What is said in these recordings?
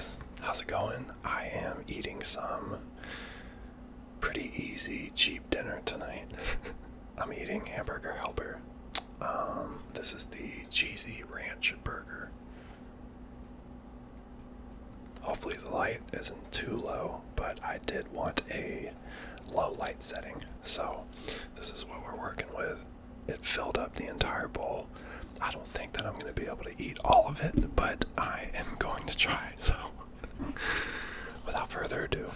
guys, how's it going? I am eating some pretty easy, cheap dinner tonight. I'm eating Hamburger helper. This is the cheesy ranch burger. Hopefully the light isn't too low, but I did want a low light setting, so this is what we're working with. It filled up the entire bowl. I don't think that I'm going to be able to eat all of it, but I am going to try, so without further ado.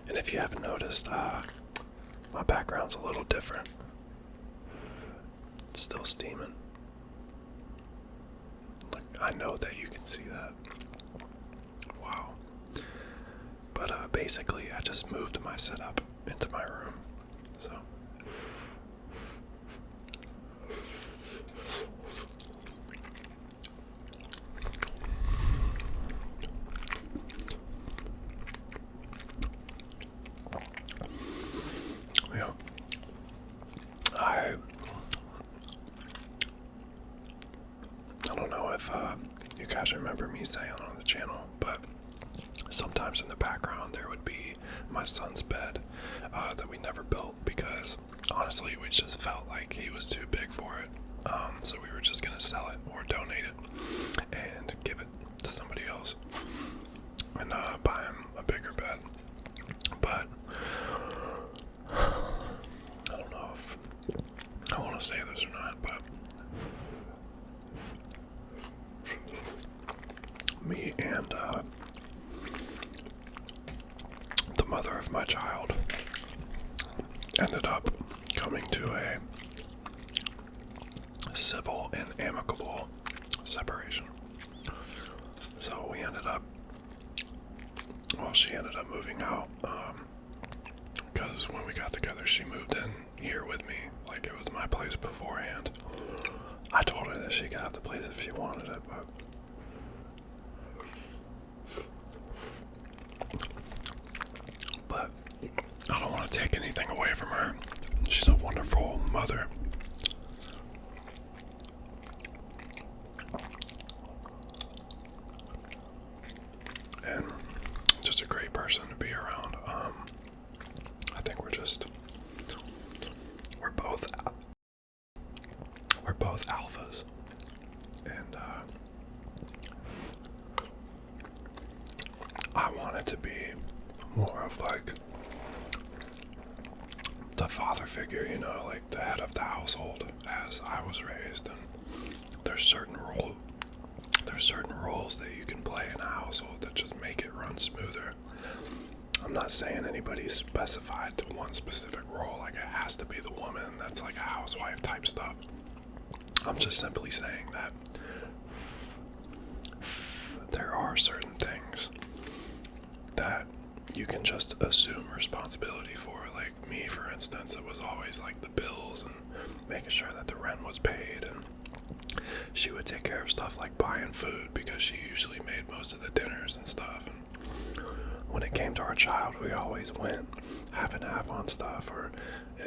And if you haven't noticed, my background's a little different. It's still steaming. Look, I know that you can see that. Wow. But basically, I just moved my setup into my room. So. Yeah. I don't know if you guys remember me saying on the channel, but sometimes in the background there would be my son's bed that we never built because honestly we just felt like he was too big for it. So we were just gonna sell it or donate it and give it to somebody else and buy him a bigger bed. But I don't know if I want to say this or not, but me and the mother of my child ended up coming to a civil and amicable separation. So we ended up, well, she ended up moving out, because when we got together she moved in here with me like it was my place beforehand. I told her that she could have the place if she wanted it, but I don't want to take anything away from her. She's a wonderful mother. And just a great person to be around. I think we're both alphas, and I wanted to be more of like the father figure, you know, like the head of the household as I was raised. And there's certain roles that you can play in a household that just make it run smoother. I'm not saying anybody's specified to one specific role, like it has to be the woman that's like a housewife type stuff. I'm just simply saying that there are certain things that you can just assume responsibility for. Like me, for instance, it was always like the bills and making sure that the rent was paid, and she would take care of stuff like buying food because she usually made most of the dinners and stuff. And when it came to our child, we always went half and half on stuff, or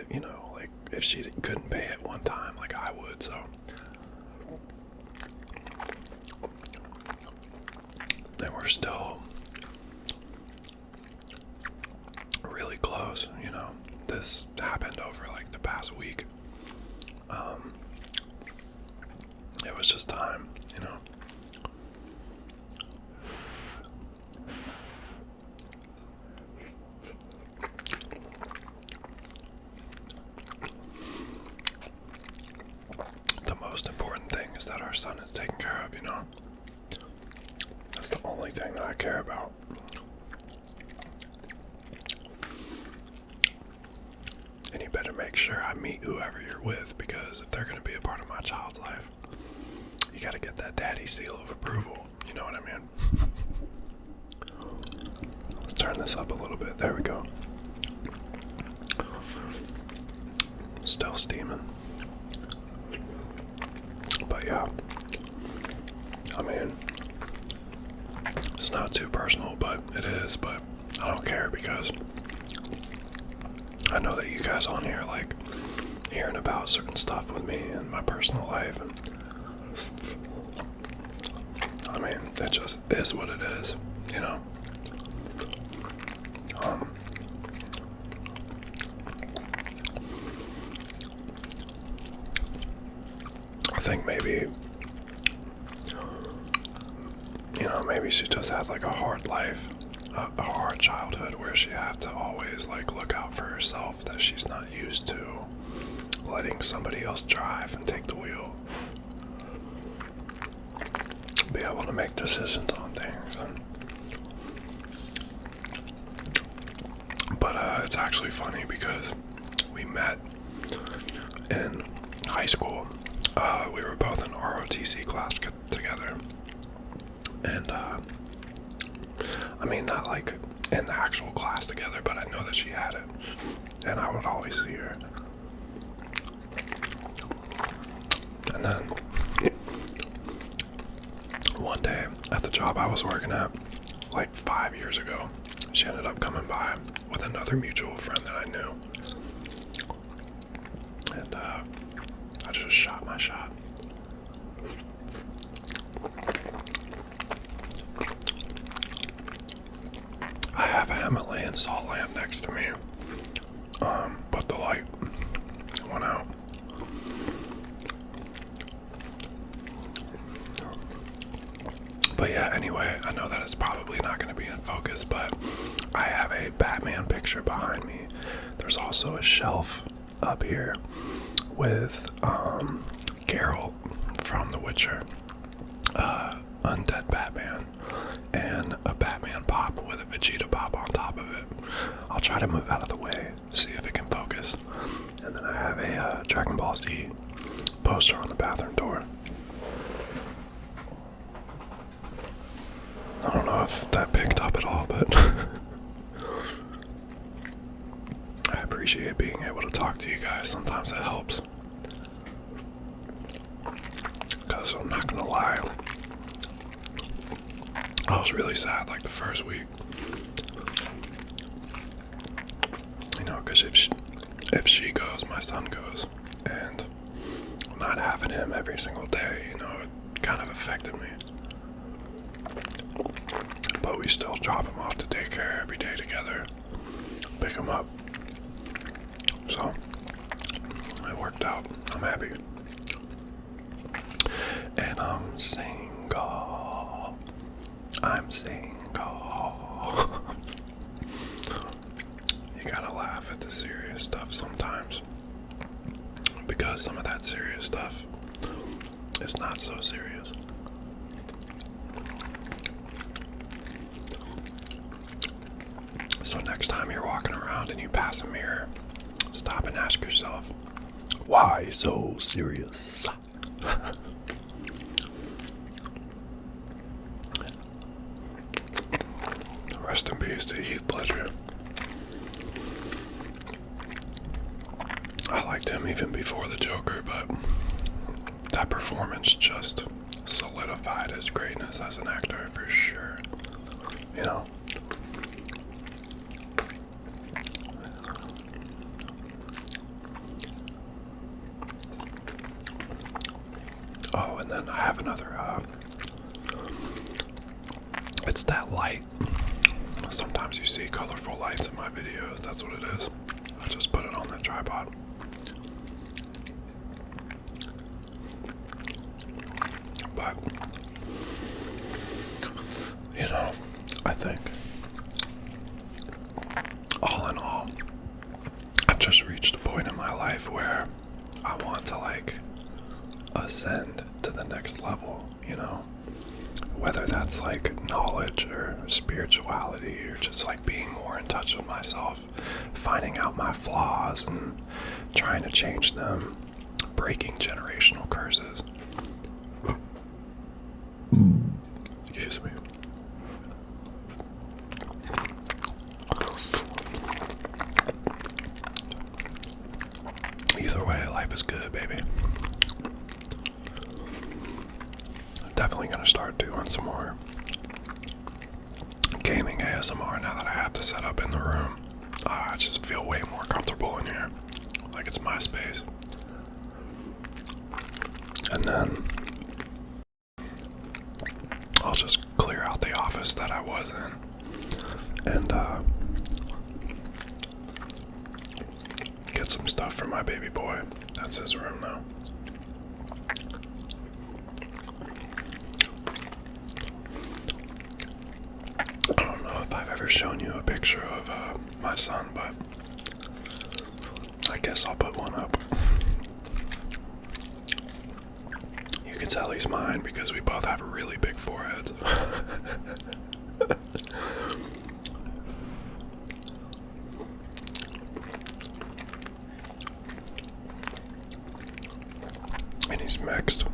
you know, like if she couldn't pay it one time, like I would. So and we're still really close, you know. This happened over like the past week. It was just time, you know. The most important thing is that our son is taken care of, you know. That's the only thing that I care about. And you better make sure I meet whoever you're with, because if they're going to be a part of my child's life, you got to get that daddy seal of approval. You know what I mean? Let's turn this up a little bit. There we go. Still steaming. But yeah, I mean, it's not too personal, but it is. But I don't care because I know that you guys on here like hearing about certain stuff with me and my personal life, and I mean, it just is what it is, you know. I think maybe, you know, maybe she just had like a hard life, a hard childhood where she had to always like look out for herself, that she's not used to letting somebody else drive and take the wheel, be able to make decisions on things. But it's actually funny because we met in high school. We were both in ROTC class together, and I mean, not like in the actual class together, but I know that she had it, and I would always see her. And then one day at the job I was working at, like 5 years ago, she ended up coming by with another mutual friend that I knew, and I just shot my shot. I have a Himalayan salt lamp next to me, but the light went out. But yeah, anyway, I know that it's probably not going to be in focus, but I have a Batman picture behind me. There's also a shelf up here with Geralt from The Witcher, undead Batman, and a Batman pop with a Vegeta pop on top of it. I'll try to move out of the way, see if it can focus. And then I have a Dragon Ball Z poster on the bathroom door. I don't know if that picked up at all, but I appreciate being able to talk to you guys. Sometimes it helps. Because I'm not gonna lie, I was really sad like the first week. You know, because if she goes, my son goes. And not having him every single day, you know, it kind of affected me. But we still drop him off to daycare every day together, pick him up. So, it worked out. I'm happy. And I'm single. I'm single. You gotta laugh at the serious stuff sometimes, because some of that serious stuff is not so serious. So next time you're walking around and you pass a mirror, stop and ask yourself, why so serious? Rest in peace to Heath Ledger. I liked him even before the Joker, but that performance just solidified his greatness as an actor for sure. You know? Oh, and then I have another, it's that light. Sometimes you see colorful lights in my videos, that's what it is. I just put it on the tripod. But, you know, I think, all in all, I've just reached a point in my life where I want to, like, ascend to the next level, you know? Whether that's like knowledge or spirituality or just like being more in touch with myself, finding out my flaws and trying to change them, breaking generational curses. Excuse me. Either way, life is good, baby. Definitely gonna start doing some more gaming ASMR now that I have the setup in the room. I just feel way more comfortable in here, like it's my space. And then I'll just clear out the office that I was in and get some stuff for my baby boy. That's his room now. I don't know if I've ever shown you a picture of my son, but I guess I'll put one up. You can tell he's mine because we both have really big foreheads. And he's mixed,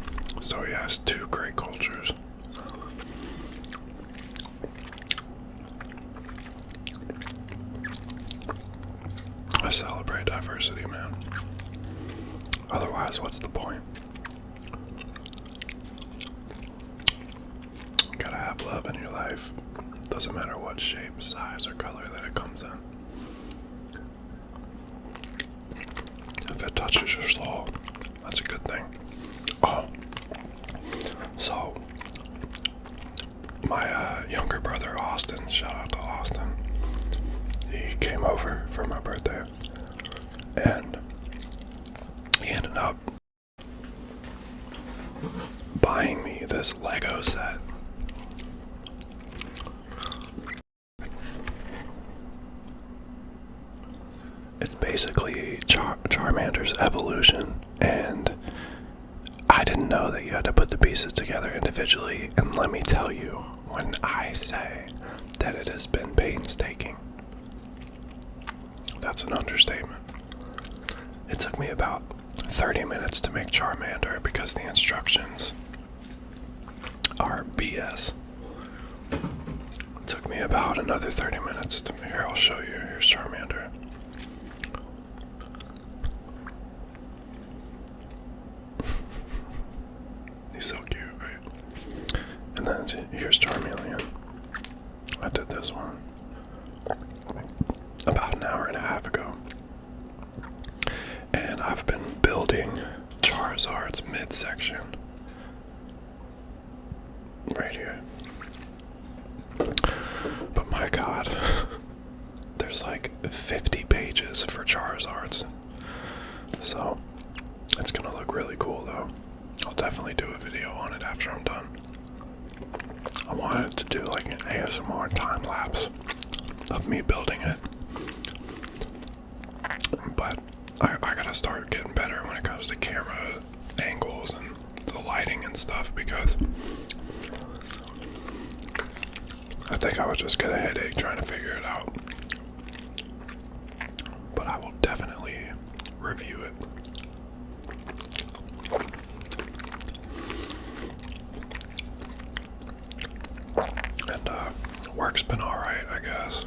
so he has two great cultures. I celebrate diversity, man. Otherwise, what's the point? You gotta have love in your life. Doesn't matter what shape, size, or color that it comes in. If it touches your soul, that's a good thing. Oh, so my younger brother Austin, shout out to Austin, he came over for my birthday, and he ended up buying me this Lego set. It's basically Charmander's evolution, and I didn't know that you had to put the pieces together individually, and let me tell you, when I say that it has been painstaking, that's an understatement. It took me about 30 minutes to make Charmander because the instructions are BS. It took me about another 30 minutes to, here, I'll show you, here's Charmander. He's so cute, right? And then here's Charmeleon. I did this one about an hour and a half ago. And I've been building Charizard's midsection right here. But my god, there's like 50 pages for Charizard's. So it's gonna look really cool though. I'll definitely do a video on it after I'm done. I wanted to do like an ASMR time lapse of me building it. But I gotta start getting better when it comes to camera angles and the lighting and stuff, because I think I would just get a headache trying to figure it out. But I will definitely review it. And work's been alright, I guess.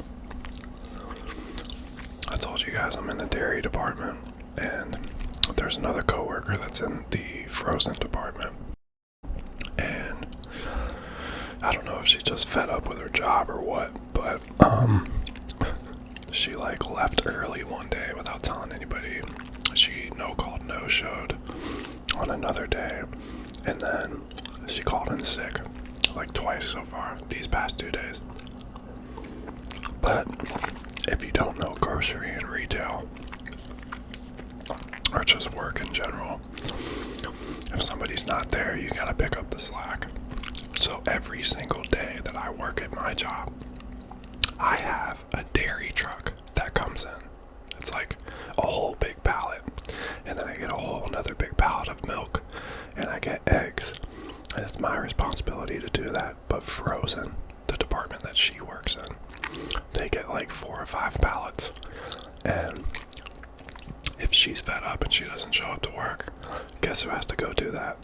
I told you guys I'm in the dairy department, and there's another coworker that's in the frozen department. And I don't know if she's just fed up with her job or what, but she like left early one day without telling anybody. She no-called, no-showed on another day, and then she called in sick like twice so far these past 2 days. But if you don't know grocery and retail, or just work in general, if somebody's not there, you gotta pick up the slack. So every single day that I work at my job, I have a dairy truck that comes in. It's like a whole big pallet, and then I get a whole another big pallet of milk, and I get eggs. And it's my responsibility to do that. But frozen, the department that she works in, they get like 4 or 5 pallets. And if she's fed up and she doesn't show up to work, guess who has to go do that?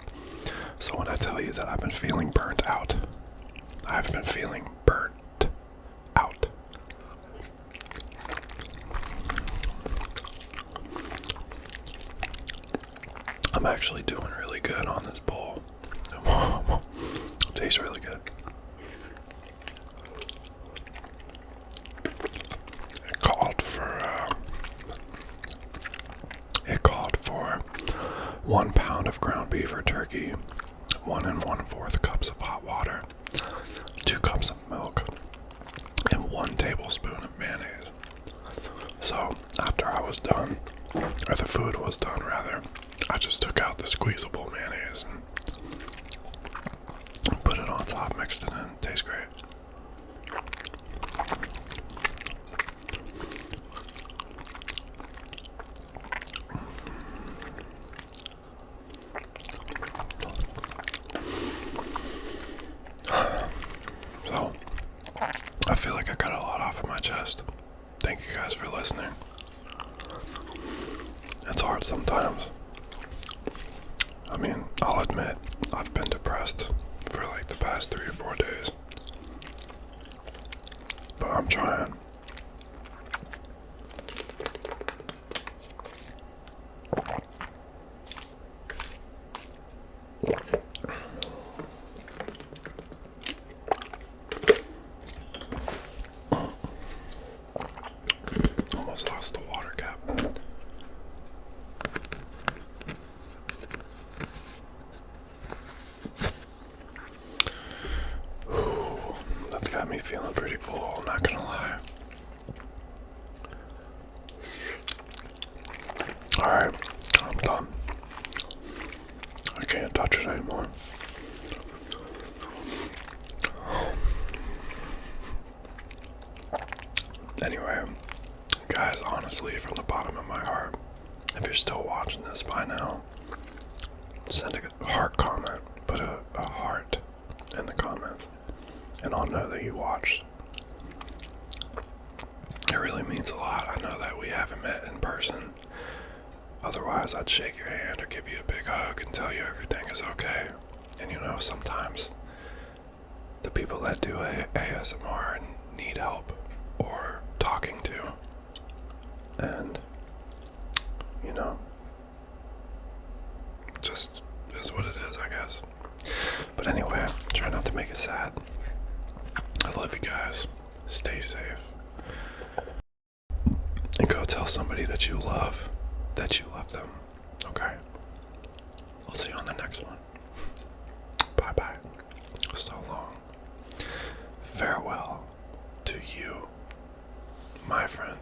So when I tell you that I've been feeling burnt out, I've been feeling burnt out. I'm actually doing really good on this bowl. It tastes really good. 1 pound of ground beef or turkey, 1 1/4 cups of hot water, 2 cups of milk, and 1 tablespoon of mayonnaise. So after I was done, or the food was done rather, I just took out the squeezable mayonnaise and put it on top, mixed it in. Tastes great. So, I feel like I got a lot off of my chest. Thank you guys for listening. It's hard sometimes. I mean, I'll admit, I've been depressed for like the past 3 or 4 days. But I'm trying. Almost lost the water cap. That's got me feeling pretty full, I'm not gonna lie. Alright, I'm done. I can't touch it anymore. Anyway, guys, honestly, from the bottom of my heart, if you're still watching this by now, send a heart comment. Put a heart in the comments, and I'll know that you watched. It really means a lot. I know that we haven't met in person. Otherwise, I'd shake your hand or give you a big hug and tell you everything is okay. And you know, sometimes the people that do ASMR need help or talking to. And, you know, just is what it is, I guess. But anyway, try not to make it sad. I love you guys. Stay safe. And go tell somebody that you love them. Okay? I'll see you on the next one. Bye-bye. So long. Farewell to you, my friend.